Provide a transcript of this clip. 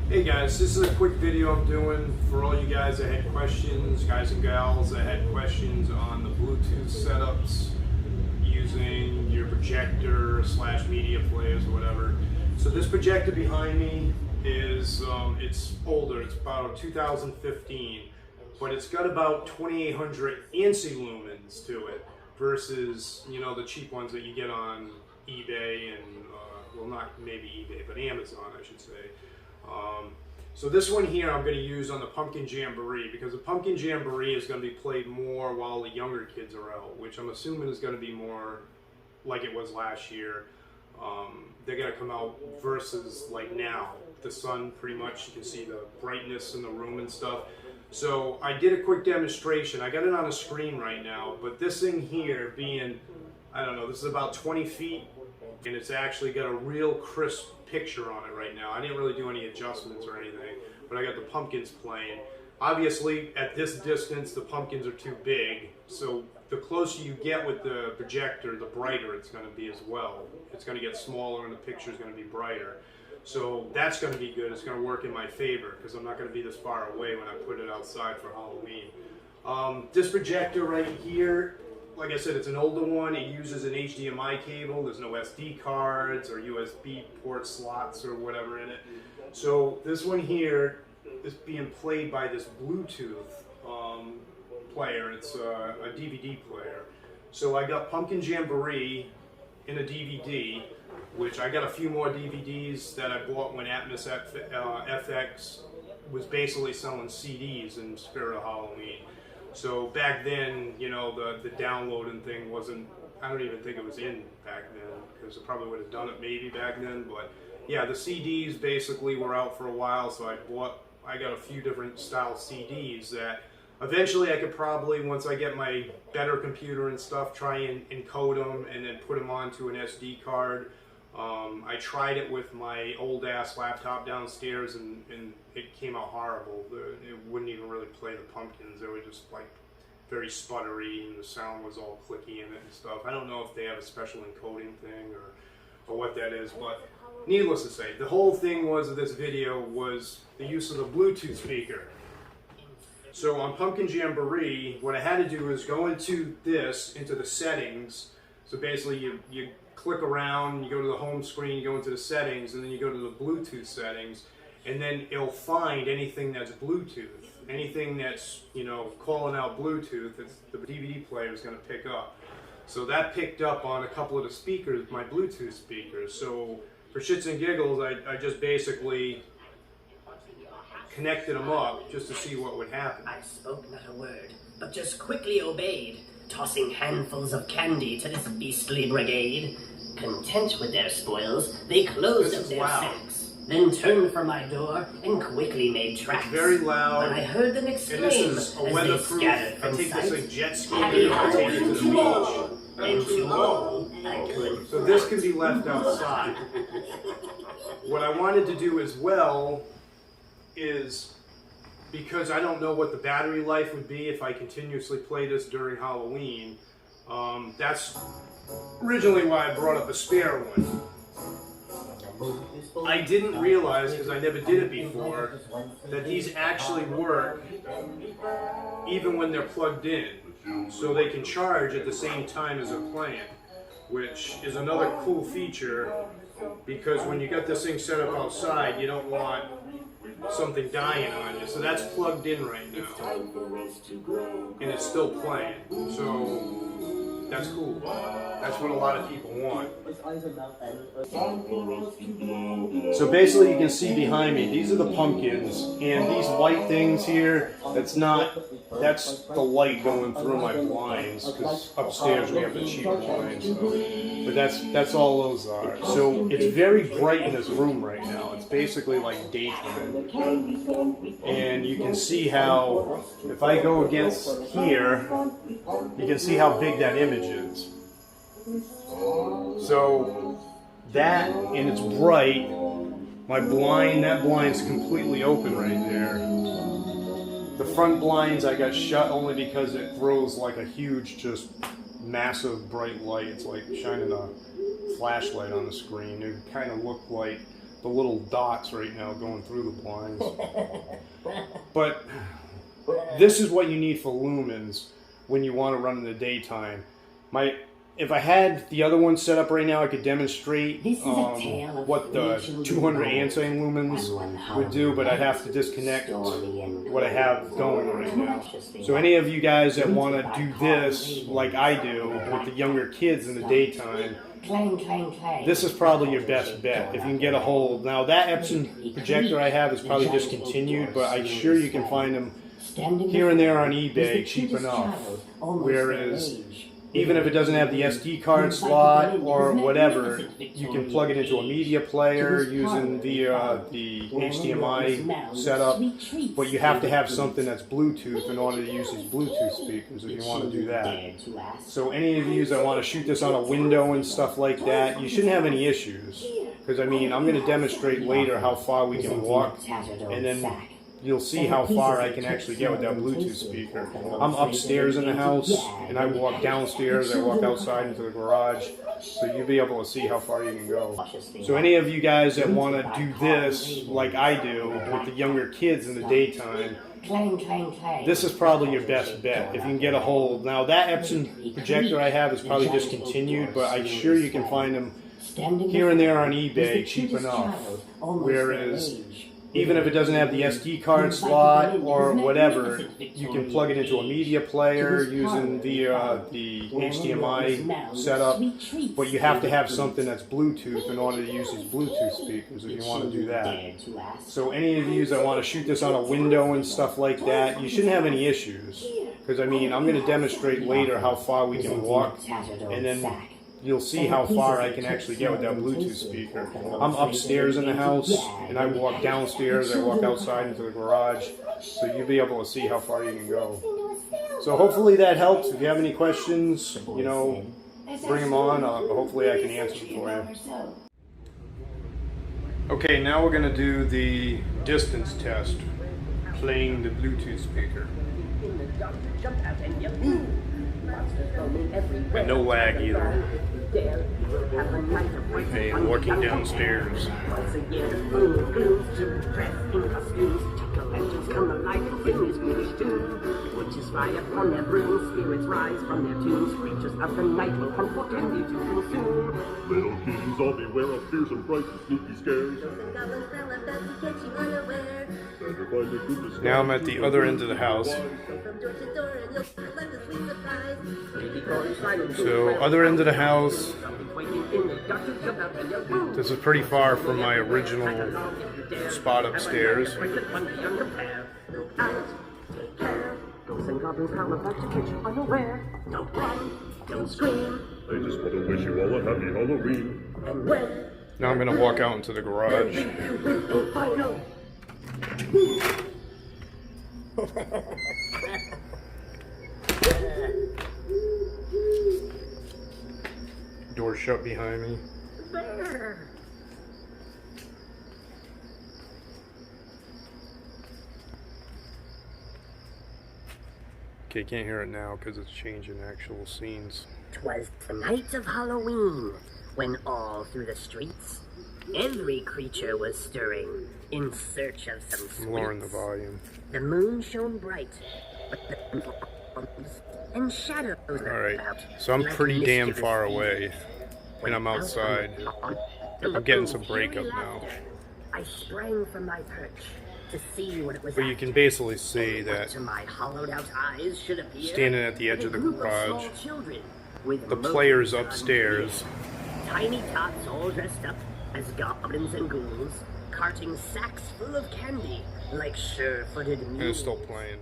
Hey guys, this is a quick video I'm doing for all you guys that had questions, guys and gals that had questions on the Bluetooth setups using your projector / media players or whatever. So this projector behind me is, it's older, it's about 2015, but it's got about 2800 ANSI lumens to it versus, you know, the cheap ones that you get on eBay and, well, not maybe eBay, but Amazon, I should say. So this one here I'm going to use on the Pumpkin Jamboree, because the Pumpkin Jamboree is going to be played more while the younger kids are out, which I'm assuming is going to be more like it was last year. They're going to come out versus like now. The sun, pretty much, you can see the brightness in the room and stuff. So I did a quick demonstration. I got it on a screen right now, but this thing here being, I don't know, this is about 20 feet, and it's actually got a real crisp picture on it right now. I didn't really do any adjustments or anything, but I got the pumpkins playing. Obviously, at this distance, the pumpkins are too big, so the closer you get with the projector, the brighter it's going to be as well. It's going to get smaller and the picture is going to be brighter. So that's going to be good. It's going to work in my favor because I'm not going to be this far away when I put it outside for Halloween. This projector right here, like I said, it's an older one. It uses an HDMI cable. There's no SD cards or USB port slots or whatever in it. So this one here is being played by this Bluetooth player. It's a DVD player. So I got Pumpkin Jamboree in a DVD, which I got a few more DVDs that I bought when Atmos FX was basically selling CDs in spirit of Halloween. So back then, you know, the downloading thing wasn't, I don't even think it was in back then, because I probably would have done it maybe back then, but yeah, the CDs basically were out for a while, so I got a few different style CDs that eventually I could probably, once I get my better computer and stuff, try and encode them and then put them onto an SD card. I tried it with my old ass laptop downstairs and it came out horrible. It wouldn't even really play the pumpkins. They were just like very sputtery and the sound was all clicky in it and stuff. I don't know if they have a special encoding thing or what that is, but needless to say, the whole thing was of this video was the use of the Bluetooth speaker. So on Pumpkin Jamboree, what I had to do is go into the settings. So basically you click around, you go to the home screen, you go into the settings, and then you go to the Bluetooth settings, and then it'll find anything that's Bluetooth. Anything that's, you know, calling out Bluetooth, the DVD player is going to pick up. So that picked up on a couple of the speakers, my Bluetooth speakers. So for shits and giggles, I just basically connected them up just to see what would happen. I spoke not a word, but just quickly obeyed, tossing handfuls of candy to this beastly brigade. Content with their spoils, they closed up their sacks, then turned from my door and quickly made tracks. Very loud. When I heard them exclaim and this is a as weatherproof. they scattered from I take sight, this like jet ski happy and I take it to the beach. and to all I could. So this can be left outside. What I wanted to do as well is, because I don't know what the battery life would be if I continuously play this during Halloween, that's originally why I brought up a spare one. I didn't realize, because I never did it before, that these actually work even when they're plugged in. So they can charge at the same time as they're playing, which is another cool feature, because when you got this thing set up outside, you don't want something dying on you. So that's plugged in right now, and it's still playing. So that's cool. That's what a lot of people want. So basically you can see behind me, these are the pumpkins, and these white things here, that's the light going through my blinds, because upstairs we have the cheap blinds. So, but that's all those are. So it's very bright in this room right now. It's basically like daytime. And you can see how, if I go against here, you can see how big that image is. So that, and it's bright, that blind's completely open right there. The front blinds I got shut only because it throws like a huge, just massive bright light. It's like shining a flashlight on the screen. It kind of looked like the little dots right now going through the blinds. But this is what you need for lumens when you want to run in the daytime. If I had the other one set up right now, I could demonstrate what the 200 ansine lumens would do, but I'd have to disconnect what I have going right now. So any of you guys that want to do this like I do with the younger kids in the daytime, this is probably your best bet if you can get a hold. Now that Epson projector I have is probably discontinued, but I'm sure you can find them here and there on eBay cheap enough. Whereas even if it doesn't have the SD card slot or whatever, you can plug it into a media player using the HDMI setup. But you have to have something that's Bluetooth in order to use these Bluetooth speakers if you want to do that. So any of you that want to shoot this on a window and stuff like that, you shouldn't have any issues. Because I mean, I'm going to demonstrate later how far we can walk, and then you'll see how far I can actually get with that Bluetooth speaker. I'm upstairs in the house, and I walk downstairs, I walk outside into the garage, so you'll be able to see how far you can go. So any of you guys that want to do this like I do with the younger kids in the daytime, this is probably your best bet if you can get a hold. Now that Epson projector I have is probably discontinued, but I'm sure you can find them here and there on eBay cheap enough. Whereas even if it doesn't have the SD card slot or whatever, you can plug it into a media player using the HDMI setup. But you have to have something that's Bluetooth in order to use these Bluetooth speakers if you want to do that. So any of you that want to shoot this on a window and stuff like that, you shouldn't have any issues. Because I mean, I'm going to demonstrate later how far we can walk, and then you'll see how far I can actually get with that Bluetooth speaker. I'm upstairs in the house, and I walk downstairs, I walk outside into the garage, so you'll be able to see how far you can go. So hopefully that helps. If you have any questions, you know, bring them on. Hopefully I can answer them for you. Okay, now we're going to do the distance test, playing the Bluetooth speaker. With no lag either. Hey, I'm walking downstairs. Witches fly upon their brooms, spirits rise from their tombs, creatures of the night will hunt for candy to consume. Little kings all beware of fearsome frights and sneaky scares. Now I'm at the other end of the house. So, other end of the house. This is pretty far from my original spot upstairs. Ghosts and goblins prowl about to catch you unaware. Don't run, don't scream. I just want to wish you all a happy Halloween. And when? Now I'm going to walk out into the garage. Door shut behind me. There. Okay, can't hear it now because it's changing actual scenes. 'Twas the night of Halloween, when all through the streets, every creature was stirring in search of some sweets. I'm lowering the volume. The moon shone bright, and shadows Alright, so I'm pretty damn far away, and I'm outside. I'm getting some breakup now. I sprang from my perch to see what it was. But you can basically see that standing at the edge of the garage, the players upstairs. Tiny tots all dressed up as goblins and ghouls, carting sacks full of candy like sure-footed mules. And it's still playing.